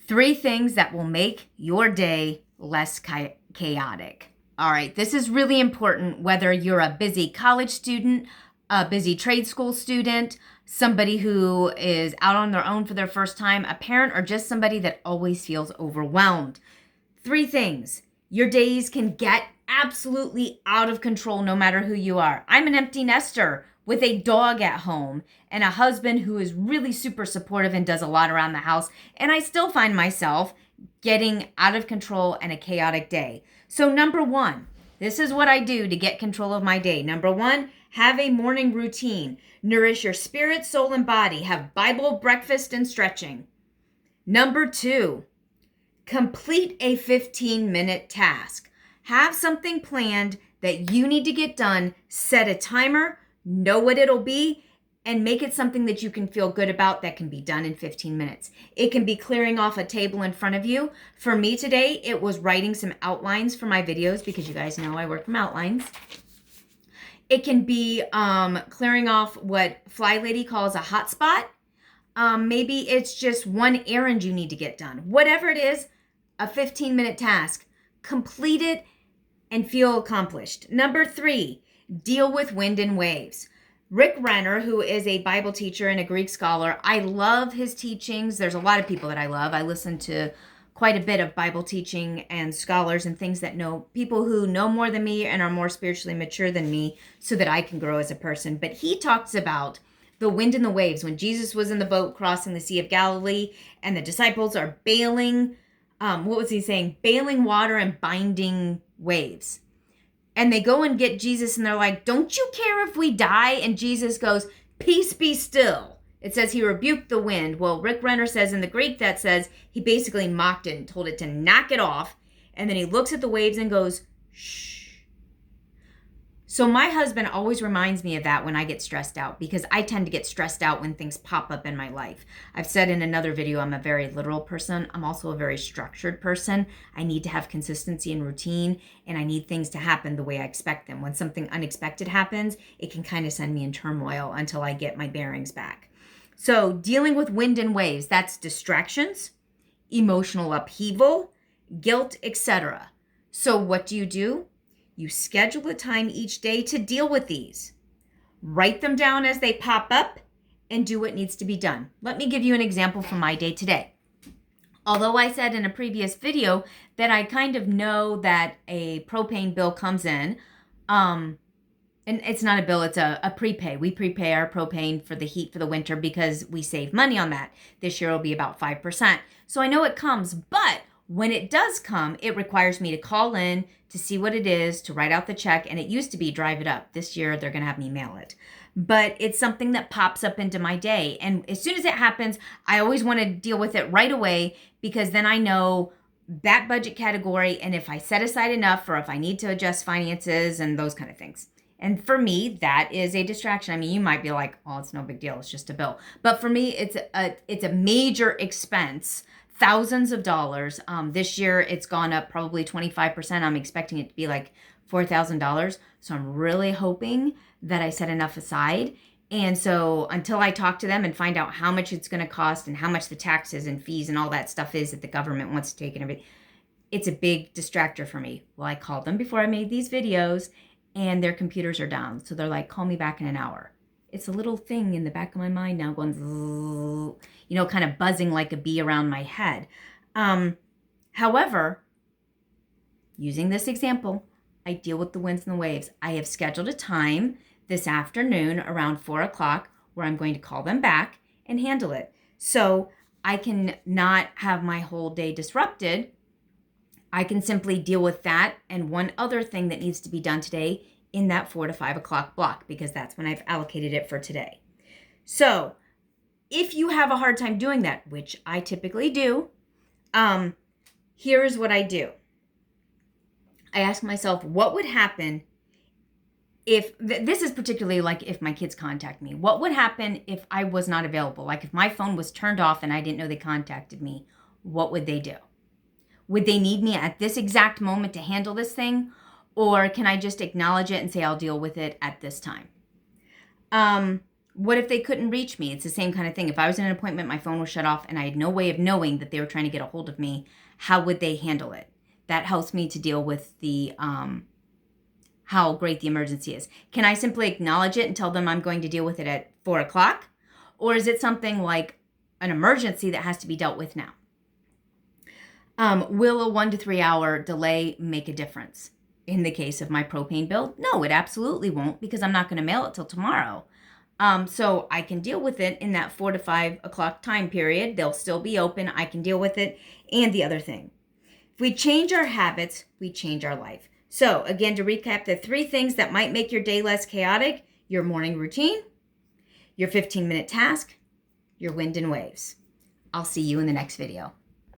3 things that will make your day less chaotic. All right, this is really important whether you're a busy college student, a busy trade school student, somebody who is out on their own for their first time, a parent, or just somebody that always feels overwhelmed. 3 things. Your days can get absolutely out of control no matter who you are. I'm an empty nester with a dog at home and a husband who is really super supportive and does a lot around the house. And I still find myself getting out of control and a chaotic day. So number 1, this is what I do to get control of my day. Number 1, have a morning routine. Nourish your spirit, soul, and body. Have Bible, breakfast, and stretching. Number 2, complete a 15-minute task. Have something planned that you need to get done. Set a timer, know what it'll be, and make it something that you can feel good about that can be done in 15 minutes. It can be clearing off a table in front of you. For me today, it was writing some outlines for my videos because you guys know I work from outlines. It can be clearing off what Fly Lady calls a hotspot. Maybe it's just one errand you need to get done. Whatever it is, a 15-minute task. Complete it and feel accomplished. Number 3, deal with wind and waves. Rick Renner, who is a Bible teacher and a Greek scholar, I love his teachings. There's a lot of people that I love. I listen to quite a bit of Bible teaching and scholars and things that know people who know more than me and are more spiritually mature than me so that I can grow as a person. But he talks about the wind and the waves. When Jesus was in the boat crossing the Sea of Galilee and the disciples are bailing, what was he saying? Bailing water and binding waves. And they go and get Jesus and they're like, don't you care if we die? And Jesus goes, peace be still. It says he rebuked the wind. Well, Rick Renner says in the Greek that says he basically mocked it and told it to knock it off. And then he looks at the waves and goes, shh. So my husband always reminds me of that when I get stressed out because I tend to get stressed out when things pop up in my life. I've said in another video, I'm a very literal person. I'm also a very structured person. I need to have consistency and routine, and I need things to happen the way I expect them. When something unexpected happens, it can kind of send me in turmoil until I get my bearings back. So dealing with wind and waves, that's distractions, emotional upheaval, guilt, etc. So what do? You schedule a time each day to deal with these. Write them down as they pop up and do what needs to be done. Let me give you an example from my day today. Although I said in a previous video that I kind of know that a propane bill comes in, and it's not a bill, it's a prepay. We prepay our propane for the heat for the winter because we save money on that. This year will be about 5%. So I know it comes, but when it does come, it requires me to call in to see what it is, to write out the check, and it used to be drive it up. This year, they're going to have me mail it. But it's something that pops up into my day. And as soon as it happens, I always want to deal with it right away because then I know that budget category and if I set aside enough or if I need to adjust finances and those kind of things. And for me, that is a distraction. I mean, you might be like, oh, it's no big deal. It's just a bill. But for me, it's a major expense. Thousands of dollars. This year, it's gone up probably 25%. I'm expecting it to be like $4,000. So I'm really hoping that I set enough aside. And so until I talk to them and find out how much it's going to cost and how much the taxes and fees and all that stuff is that the government wants to take and everything, it's a big distractor for me. Well, I called them before I made these videos and their computers are down. So they're like, call me back in an hour. It's a little thing in the back of my mind now going, kind of buzzing like a bee around my head. However, using this example, I deal with the winds and the waves. I have scheduled a time this afternoon around 4 o'clock where I'm going to call them back and handle it. So I can not have my whole day disrupted. I can simply deal with that and one other thing that needs to be done today in that 4 to 5 o'clock block because that's when I've allocated it for today. So if you have a hard time doing that, which I typically do, here's what I do. I ask myself, what would happen if, this is particularly like if my kids contact me, what would happen if I was not available? Like if my phone was turned off and I didn't know they contacted me, what would they do? Would they need me at this exact moment to handle this thing? Or can I just acknowledge it and say I'll deal with it at this time? What if they couldn't reach me? It's the same kind of thing. If I was in an appointment, my phone was shut off, and I had no way of knowing that they were trying to get a hold of me, how would they handle it? That helps me to deal with the how great the emergency is. Can I simply acknowledge it and tell them I'm going to deal with it at 4 o'clock? Or is it something like an emergency that has to be dealt with now? Will a 1 to 3 hour delay make a difference? In the case of my propane bill, no, it absolutely won't, because I'm not going to mail it till tomorrow. So I can deal with it in that 4 to 5 o'clock time period. They'll still be open. I can deal with it. And the other thing, if we change our habits, we change our life. So again, to recap, the 3 things that might make your day less chaotic: your morning routine, your 15-minute task, your wind and waves. I'll see you in the next video.